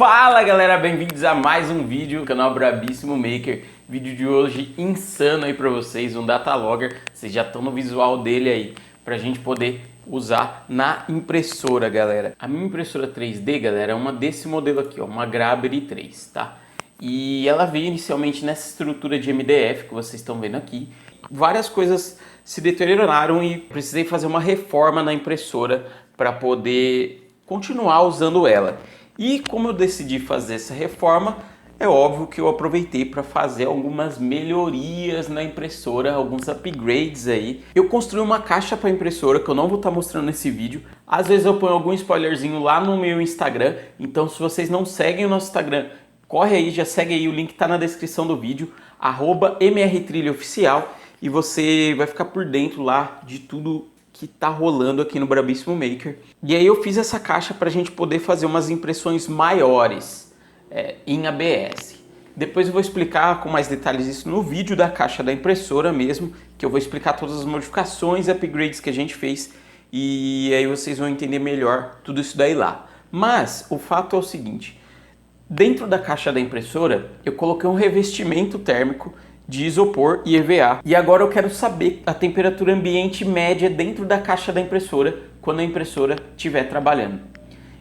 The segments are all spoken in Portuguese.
Fala galera, bem-vindos a mais um vídeo do canal Brabíssimo Maker. Vídeo de hoje insano aí pra vocês, um data logger. Vocês já estão no visual dele aí, pra gente poder usar na impressora, galera. A minha impressora 3D, galera, é uma desse modelo aqui, ó, uma Grabber i3, tá? E ela veio inicialmente nessa estrutura de MDF que vocês estão vendo aqui. Várias coisas se deterioraram e precisei fazer uma reforma na impressora para poder continuar usando ela. E como eu decidi fazer essa reforma, é óbvio que eu aproveitei para fazer algumas melhorias na impressora, alguns upgrades aí. Eu construí uma caixa para impressora que eu não vou estar mostrando nesse vídeo. Às vezes eu ponho algum spoilerzinho lá no meu Instagram, então se vocês não seguem o nosso Instagram, corre aí, já segue aí, o link tá na descrição do vídeo, @mrtrilhaoficial, e você vai ficar por dentro lá de tudo que tá rolando aqui no Brabíssimo Maker. E aí eu fiz essa caixa para a gente poder fazer umas impressões maiores em ABS. Depois eu vou explicar com mais detalhes isso no vídeo da caixa da impressora mesmo, que eu vou explicar todas as modificações e upgrades que a gente fez, e aí vocês vão entender melhor tudo isso daí lá. Mas o fato é o seguinte: dentro da caixa da impressora eu coloquei um revestimento térmico de isopor e EVA. E agora eu quero saber a temperatura ambiente média dentro da caixa da impressora quando a impressora estiver trabalhando.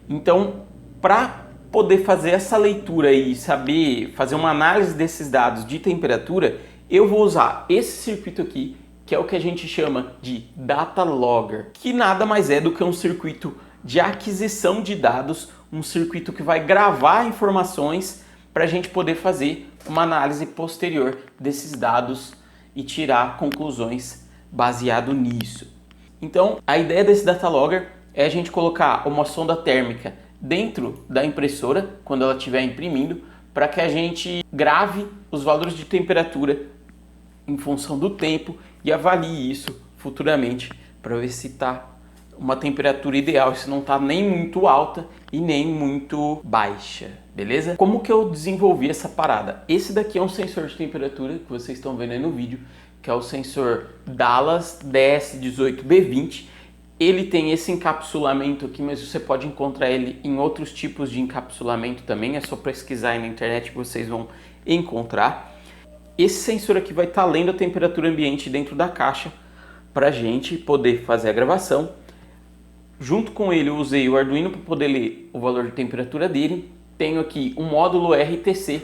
Então, para poder fazer essa leitura e saber fazer uma análise desses dados de temperatura, eu vou usar esse circuito aqui, que é o que a gente chama de Data Logger, que nada mais é do que um circuito de aquisição de dados, um circuito que vai gravar informações para a gente poder fazer uma análise posterior desses dados e tirar conclusões baseado nisso. Então, a ideia desse Data Logger é a gente colocar uma sonda térmica dentro da impressora quando ela estiver imprimindo, para que a gente grave os valores de temperatura em função do tempo e avalie isso futuramente para ver se está uma temperatura ideal, se não está nem muito alta e nem muito baixa, beleza? Como que eu desenvolvi essa parada? Esse daqui é um sensor de temperatura que vocês estão vendo aí no vídeo, que é o sensor Dallas DS18B20. Ele tem esse encapsulamento aqui, mas você pode encontrar ele em outros tipos de encapsulamento também, é só pesquisar aí na internet que vocês vão encontrar. Esse sensor aqui vai estar lendo a temperatura ambiente dentro da caixa para a gente poder fazer a gravação. Junto com ele eu usei o Arduino para poder ler o valor de temperatura dele. Tenho aqui um módulo RTC,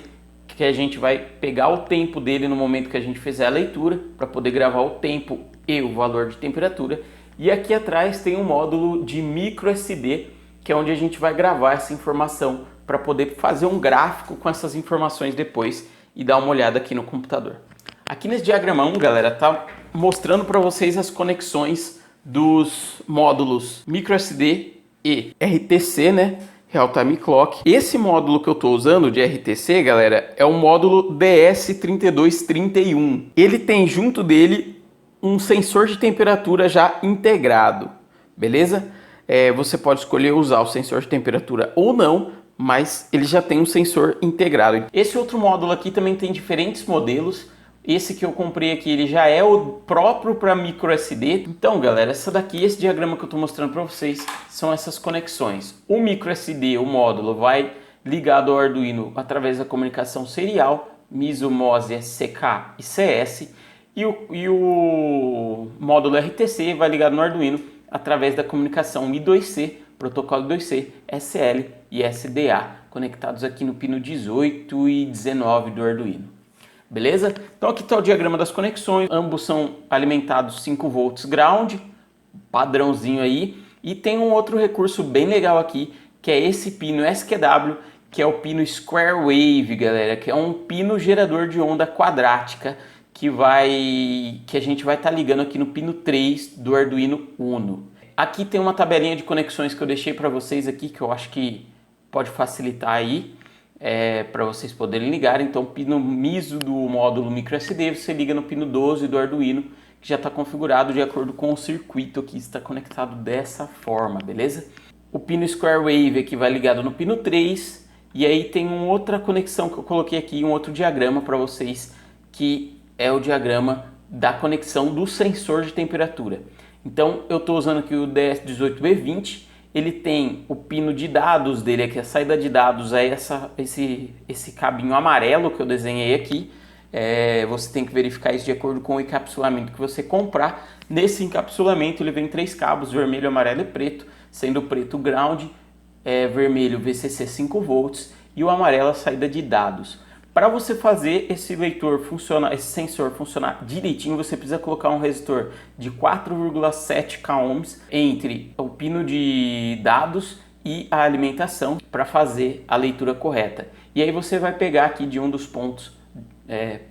que a gente vai pegar o tempo dele no momento que a gente fizer a leitura, para poder gravar o tempo e o valor de temperatura. E aqui atrás tem um módulo de micro SD, que é onde a gente vai gravar essa informação para poder fazer um gráfico com essas informações depois e dar uma olhada aqui no computador. Aqui nesse diagrama 1, galera, tá mostrando para vocês as conexões dos módulos microSD e RTC, né? Real Time Clock. Esse módulo que eu estou usando de RTC, galera, é o módulo DS3231. Ele tem junto dele um sensor de temperatura já integrado, beleza? Você pode escolher usar o sensor de temperatura ou não, mas ele já tem um sensor integrado. Esse outro módulo aqui também tem diferentes modelos. Esse que eu comprei aqui, ele já é o próprio para micro SD. Então, galera, esse diagrama que eu estou mostrando para vocês são essas conexões. O micro SD, o módulo, vai ligado ao Arduino através da comunicação serial, MISO, MOSI, SCK e CS. E o módulo RTC vai ligado no Arduino através da comunicação I2C, protocolo 2C, SL e SDA, conectados aqui no pino 18 e 19 do Arduino. Beleza? Então aqui está o diagrama das conexões, ambos são alimentados 5 volts ground, padrãozinho aí, e tem um outro recurso bem legal aqui, que é esse pino SQW, que é o pino Square Wave, galera, que é um pino gerador de onda quadrática que a gente vai estar ligando aqui no pino 3 do Arduino Uno. Aqui tem uma tabelinha de conexões que eu deixei para vocês aqui, que eu acho que pode facilitar aí. Para vocês poderem ligar. Então, pino MISO do módulo microSD, você liga no pino 12 do Arduino, que já está configurado de acordo com o circuito que está conectado dessa forma, beleza? O pino Square Wave aqui vai ligado no pino 3, e aí tem uma outra conexão que eu coloquei aqui, um outro diagrama para vocês, que é o diagrama da conexão do sensor de temperatura. Então, eu estou usando aqui o DS18B20, ele tem o pino de dados dele aqui, a saída de dados é esse cabinho amarelo que eu desenhei aqui. Você tem que verificar isso de acordo com o encapsulamento que você comprar. Nesse encapsulamento ele vem 3 cabos, vermelho, amarelo e preto, sendo o preto ground, vermelho VCC 5 volts e o amarelo a saída de dados. Para você fazer esse leitor funcionar, esse sensor funcionar direitinho, você precisa colocar um resistor de 4,7 kΩ entre o pino de dados e a alimentação para fazer a leitura correta. E aí você vai pegar aqui de um dos pontos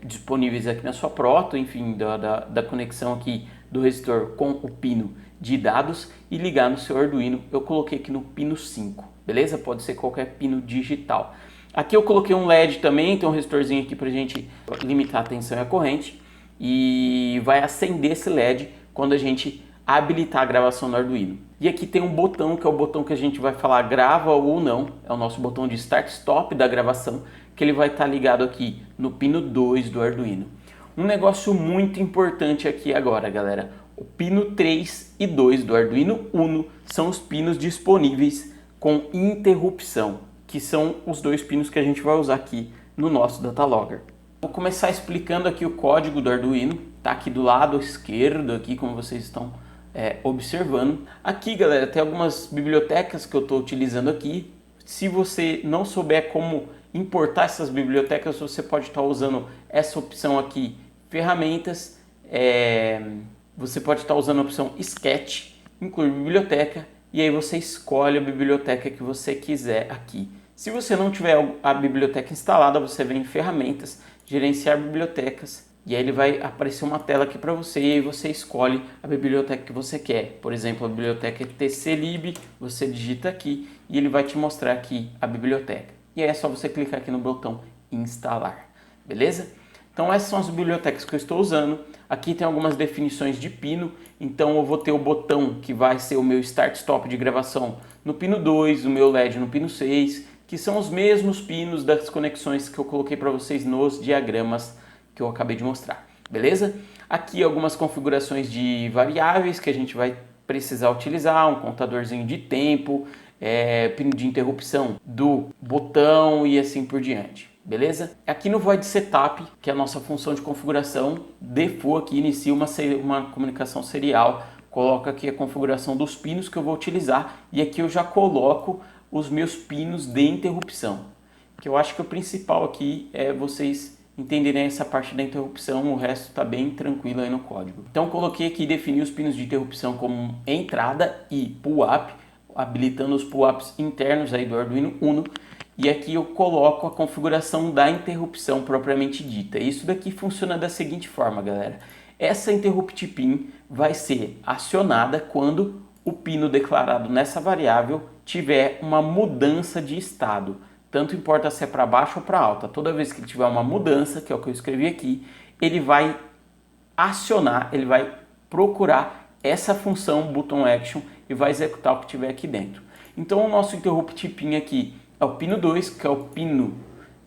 disponíveis aqui na sua proto, enfim, da conexão aqui do resistor com o pino de dados e ligar no seu Arduino. Eu coloquei aqui no pino 5, beleza? Pode ser qualquer pino digital. Aqui eu coloquei um LED também, tem um resistorzinho aqui pra gente limitar a tensão e a corrente, e vai acender esse LED quando a gente habilitar a gravação no Arduino. E aqui tem um botão, que é o botão que a gente vai falar grava ou não, é o nosso botão de Start Stop da gravação, que ele vai estar ligado aqui no pino 2 do Arduino. Um negócio muito importante aqui agora, galera, o pino 3 e 2 do Arduino Uno são os pinos disponíveis com interrupção, que são os 2 pinos que a gente vai usar aqui no nosso Datalogger. Vou começar explicando aqui o código do Arduino, tá aqui do lado esquerdo, aqui como vocês estão observando. Aqui, galera, tem algumas bibliotecas que eu estou utilizando aqui. Se você não souber como importar essas bibliotecas, você pode estar usando essa opção aqui, ferramentas, você pode estar usando a opção Sketch, incluir biblioteca, e aí você escolhe a biblioteca que você quiser aqui. Se você não tiver a biblioteca instalada, você vem em ferramentas, gerenciar bibliotecas, e aí ele vai aparecer uma tela aqui para você e aí você escolhe a biblioteca que você quer. Por exemplo, a biblioteca é tclib, você digita aqui e ele vai te mostrar aqui a biblioteca. E aí é só você clicar aqui no botão instalar, beleza? Então essas são as bibliotecas que eu estou usando. Aqui tem algumas definições de pino, então eu vou ter o botão que vai ser o meu Start Stop de gravação no pino 2, o meu LED no pino 6, que são os mesmos pinos das conexões que eu coloquei para vocês nos diagramas que eu acabei de mostrar, beleza? Aqui algumas configurações de variáveis que a gente vai precisar utilizar, um contadorzinho de tempo, pino de interrupção do botão e assim por diante. Beleza? Aqui no Void Setup, que é a nossa função de configuração, default aqui inicia uma comunicação serial, coloca aqui a configuração dos pinos que eu vou utilizar e aqui eu já coloco os meus pinos de interrupção, que eu acho que o principal aqui é vocês entenderem essa parte da interrupção, o resto está bem tranquilo aí no código. Então coloquei aqui definir os pinos de interrupção como entrada e pull-up, habilitando os pull-ups internos aí do Arduino Uno. E aqui eu coloco a configuração da interrupção propriamente dita. Isso daqui funciona da seguinte forma, galera. Essa interrupt pin vai ser acionada quando o pino declarado nessa variável tiver uma mudança de estado. Tanto importa se é para baixo ou para alta. Toda vez que tiver uma mudança, que é o que eu escrevi aqui, ele vai acionar, ele vai procurar essa função button action e vai executar o que tiver aqui dentro. Então o nosso interrupt pin aqui é o pino 2, que é o pino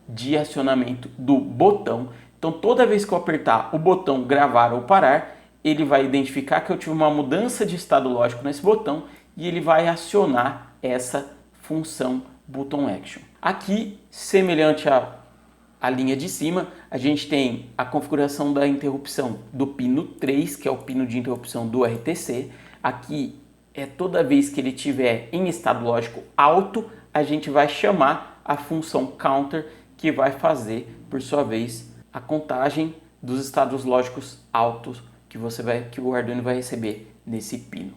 de acionamento do botão. Então toda vez que eu apertar o botão gravar ou parar, ele vai identificar que eu tive uma mudança de estado lógico nesse botão e ele vai acionar essa função button action. Aqui, semelhante à linha de cima, a gente tem a configuração da interrupção do pino 3, que é o pino de interrupção do RTC. Aqui é toda vez que ele estiver em estado lógico alto, a gente vai chamar a função counter, que vai fazer, por sua vez, a contagem dos estados lógicos altos que o Arduino vai receber nesse pino.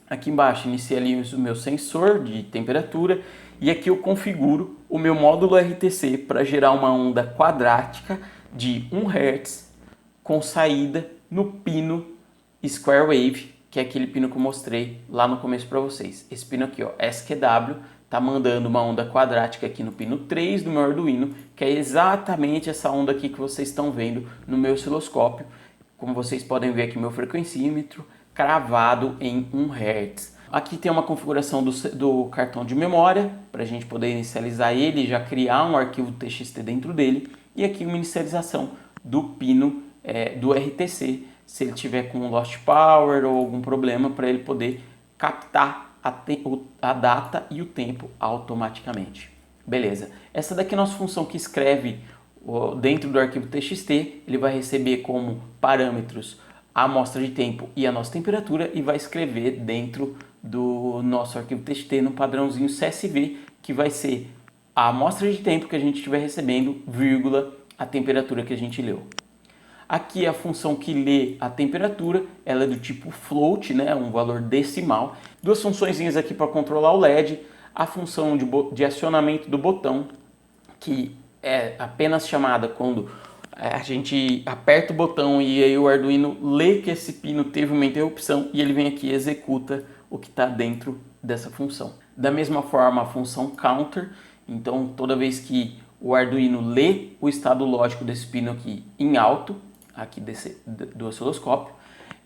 Aqui embaixo inicializo o meu sensor de temperatura e aqui eu configuro o meu módulo RTC para gerar uma onda quadrática de 1 Hz com saída no pino Square Wave, que é aquele pino que eu mostrei lá no começo para vocês. Esse pino aqui, ó, SQW, tá mandando uma onda quadrática aqui no pino 3 do meu Arduino, que é exatamente essa onda aqui que vocês estão vendo no meu osciloscópio. Como vocês podem ver aqui, meu frequencímetro cravado em 1 Hz. Aqui tem uma configuração do cartão de memória, para a gente poder inicializar ele e já criar um arquivo TXT dentro dele. E aqui uma inicialização do pino do RTC, se ele tiver com lost power ou algum problema, para ele poder captar a data e o tempo automaticamente. Beleza. Essa daqui é a nossa função que escreve dentro do arquivo txt, ele vai receber como parâmetros a amostra de tempo e a nossa temperatura e vai escrever dentro do nosso arquivo txt no padrãozinho CSV, que vai ser a amostra de tempo que a gente estiver recebendo, vírgula, a temperatura que a gente leu. Aqui a função que lê a temperatura, ela é do tipo float, né, um valor decimal. Duas funçõezinhas aqui para controlar o LED, a função de acionamento do botão, que é apenas chamada quando a gente aperta o botão e aí o Arduino lê que esse pino teve uma interrupção e ele vem aqui e executa o que está dentro dessa função. Da mesma forma a função counter, então toda vez que o Arduino lê o estado lógico desse pino aqui em alto, aqui do osciloscópio,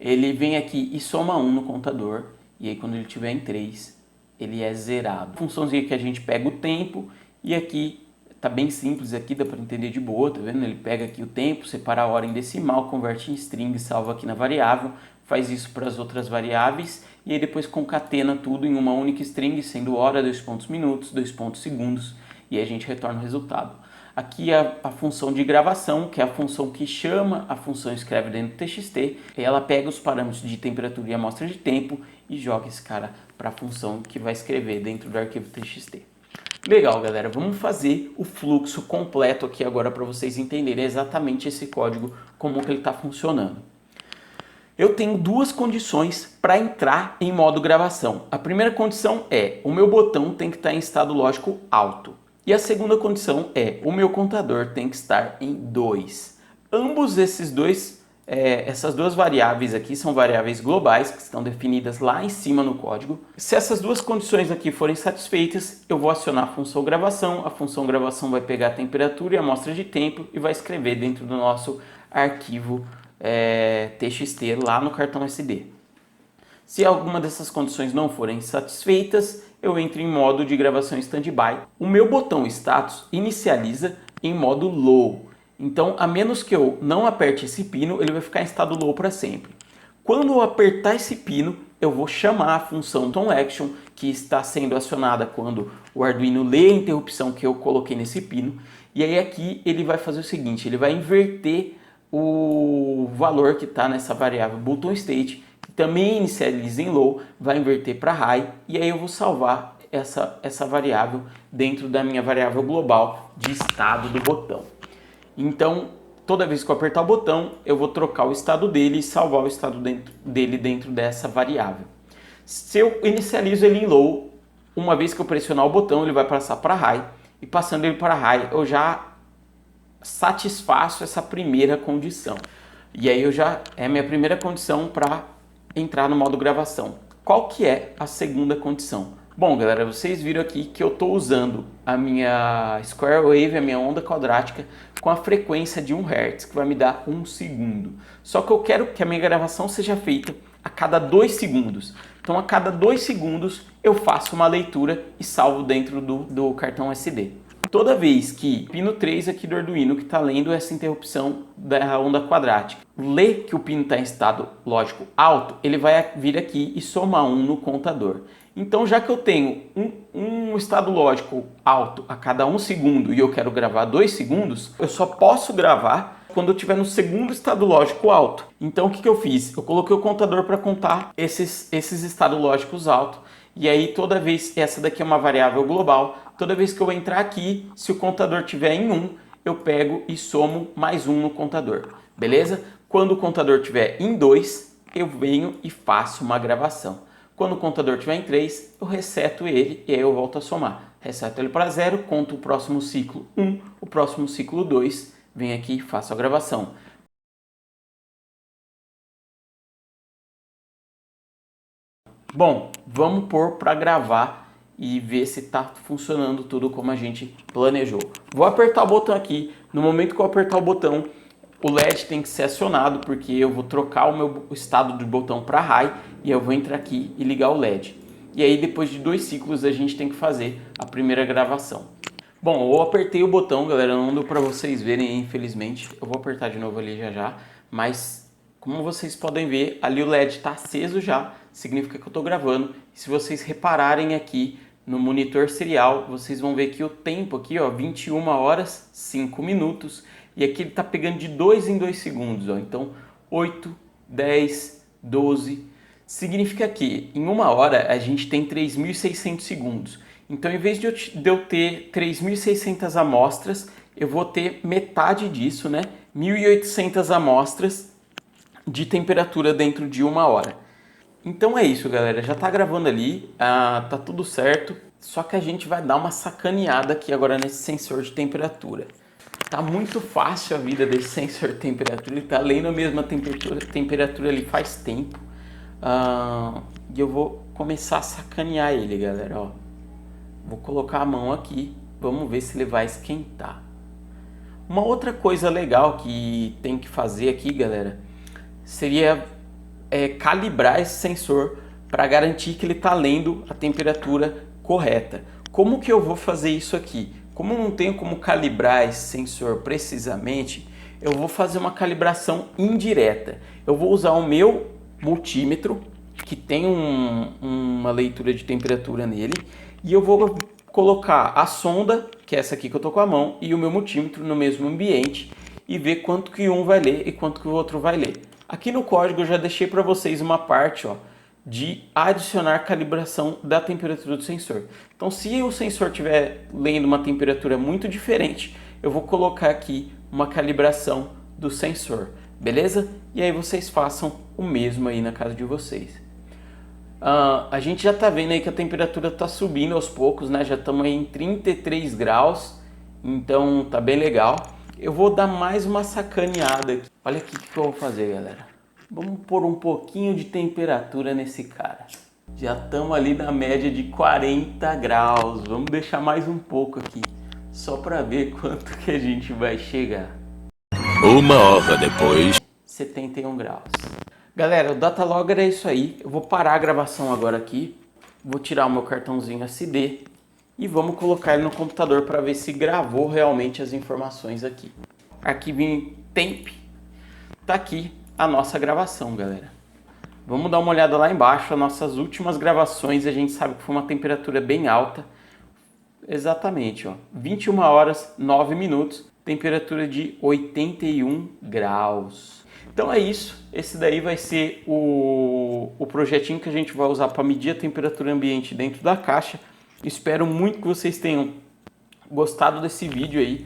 ele vem aqui e soma 1 no contador, e aí quando ele estiver em 3, ele é zerado. Funçãozinha que a gente pega o tempo, e aqui tá bem simples, aqui dá para entender de boa, tá vendo? Ele pega aqui o tempo, separa a hora em decimal, converte em string, salva aqui na variável, faz isso para as outras variáveis, e aí depois concatena tudo em uma única string, sendo hora, 2 pontos minutos, 2 pontos segundos, e aí a gente retorna o resultado. Aqui a função de gravação, que é a função que chama a função escreve dentro do txt, e ela pega os parâmetros de temperatura e amostra de tempo e joga esse cara para a função que vai escrever dentro do arquivo txt. Legal, galera, vamos fazer o fluxo completo aqui agora para vocês entenderem exatamente esse código, como que ele está funcionando. Eu tenho duas condições para entrar em modo gravação. A primeira condição é o meu botão tem que estar em estado lógico alto. E a segunda condição é o meu contador tem que estar em 2. Ambos essas duas variáveis aqui são variáveis globais que estão definidas lá em cima no código. Se essas duas condições aqui forem satisfeitas, eu vou acionar a função gravação. A função gravação vai pegar a temperatura e a amostra de tempo e vai escrever dentro do nosso arquivo txt lá no cartão SD. Se alguma dessas condições não forem satisfeitas, eu entro em modo de gravação standby. O meu botão status inicializa em modo low. Então, a menos que eu não aperte esse pino, ele vai ficar em estado low para sempre. Quando eu apertar esse pino, eu vou chamar a função toAction, que está sendo acionada quando o Arduino lê a interrupção que eu coloquei nesse pino. E aí aqui ele vai fazer o seguinte, ele vai inverter o valor que está nessa variável button state, que também inicializa em low, vai inverter para high, e aí eu vou salvar essa variável dentro da minha variável global de estado do botão. Então, toda vez que eu apertar o botão, eu vou trocar o estado dele e salvar o estado dele dentro dessa variável. Se eu inicializo ele em low, uma vez que eu pressionar o botão, ele vai passar para high, e passando ele para high, eu já satisfaço essa primeira condição. E aí é a minha primeira condição para entrar no modo gravação. Qual que é a segunda condição? Bom, galera, vocês viram aqui que eu estou usando a minha Square Wave, a minha onda quadrática, com a frequência de 1 Hz, que vai me dar 1 segundo. Só que eu quero que a minha gravação seja feita a cada 2 segundos. Então, a cada 2 segundos, eu faço uma leitura e salvo dentro do cartão SD. Toda vez que o pino 3 aqui do Arduino, que está lendo essa interrupção da onda quadrática, lê que o pino está em estado lógico alto, ele vai vir aqui e somar 1 no contador. Então, já que eu tenho um estado lógico alto a cada 1 segundo e eu quero gravar 2 segundos, eu só posso gravar quando eu estiver no segundo estado lógico alto. Então, o que eu fiz? Eu coloquei o contador para contar esses estados lógicos altos. E aí, toda vez, essa daqui é uma variável global, toda vez que eu entrar aqui, se o contador estiver em 1, eu pego e somo mais 1 no contador, beleza? Quando o contador estiver em 2, eu venho e faço uma gravação. Quando o contador estiver em 3, eu reseto ele e aí eu volto a somar. Reseto ele para 0, conto o próximo ciclo 1, o próximo ciclo 2, venho aqui e faço a gravação. Bom, vamos pôr para gravar e ver se está funcionando tudo como a gente planejou. Vou apertar o botão aqui. No momento que eu apertar o botão, o LED tem que ser acionado, porque eu vou trocar o meu estado do botão para high e eu vou entrar aqui e ligar o LED. E aí, depois de 2 ciclos, a gente tem que fazer a primeira gravação. Bom, eu apertei o botão, galera, não deu para vocês verem, infelizmente. Eu vou apertar de novo ali já, mas como vocês podem ver, ali o LED está aceso já. significa que eu estou gravando. Se vocês repararem aqui no monitor serial, vocês vão ver que o tempo aqui, ó, 21 horas, 5 minutos. E aqui ele está pegando de 2 em 2 segundos, ó. Então, 8, 10, 12. Significa que em 1 hora a gente tem 3.600 segundos. Então, em vez de eu ter 3.600 amostras, eu vou ter metade disso, né? 1.800 amostras de temperatura dentro de 1 hora. Então é isso, galera. Já tá gravando ali, tá tudo certo. Só que a gente vai dar uma sacaneada aqui agora nesse sensor de temperatura. Tá muito fácil a vida desse sensor de temperatura. Ele tá lendo a mesma temperatura ali faz tempo. E eu vou começar a sacanear ele, galera. Ó. Vou colocar a mão aqui. Vamos ver se ele vai esquentar. Uma outra coisa legal que tem que fazer aqui, galera, seria calibrar esse sensor para garantir que ele está lendo a temperatura correta. Como que eu vou fazer isso aqui? Como eu não tenho como calibrar esse sensor precisamente, eu vou fazer uma calibração indireta. Eu vou usar o meu multímetro, que tem uma leitura de temperatura nele, e eu vou colocar a sonda, que é essa aqui que eu estou com a mão, e o meu multímetro no mesmo ambiente e ver quanto que um vai ler e quanto que o outro vai ler. Aqui no código eu já deixei para vocês uma parte, ó, de adicionar calibração da temperatura do sensor. Então, se o sensor estiver lendo uma temperatura muito diferente, eu vou colocar aqui uma calibração do sensor, beleza? E aí vocês façam o mesmo aí na casa de vocês. A gente já está vendo aí que a temperatura está subindo aos poucos, né? Já estamos aí em 33 graus, então tá bem legal. Eu vou dar mais uma sacaneada aqui. Olha aqui o que eu vou fazer, galera. Vamos pôr um pouquinho de temperatura nesse cara. Já estamos ali na média de 40 graus. Vamos deixar mais um pouco aqui, só para ver quanto que a gente vai chegar. 1 hora depois. 71 graus. Galera, o Datalogger é isso aí. Eu vou parar a gravação agora aqui. Vou tirar o meu cartãozinho SD e vamos colocar ele no computador para ver se gravou realmente as informações aqui. Arquivinho temp. Tá aqui a nossa gravação, galera. Vamos dar uma olhada lá embaixo. As nossas últimas gravações, a gente sabe que foi uma temperatura bem alta. Exatamente, ó. 21 horas, 9 minutos. Temperatura de 81 graus. Então é isso, esse daí vai ser o projetinho que a gente vai usar para medir a temperatura ambiente dentro da caixa. Espero muito que vocês tenham gostado desse vídeo aí.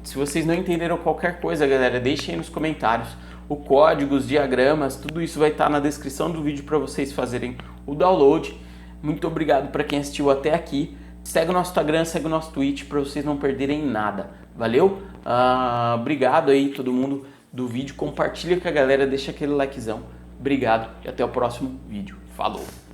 Se vocês não entenderam qualquer coisa, galera, deixem aí nos comentários. O código, os diagramas, tudo isso vai estar na descrição do vídeo para vocês fazerem o download. Muito obrigado para quem assistiu até aqui. Segue o nosso Instagram, segue o nosso Twitch para vocês não perderem nada. Valeu? Obrigado aí todo mundo do vídeo, compartilha com a galera, deixa aquele likezão. Obrigado e até o próximo vídeo. Falou!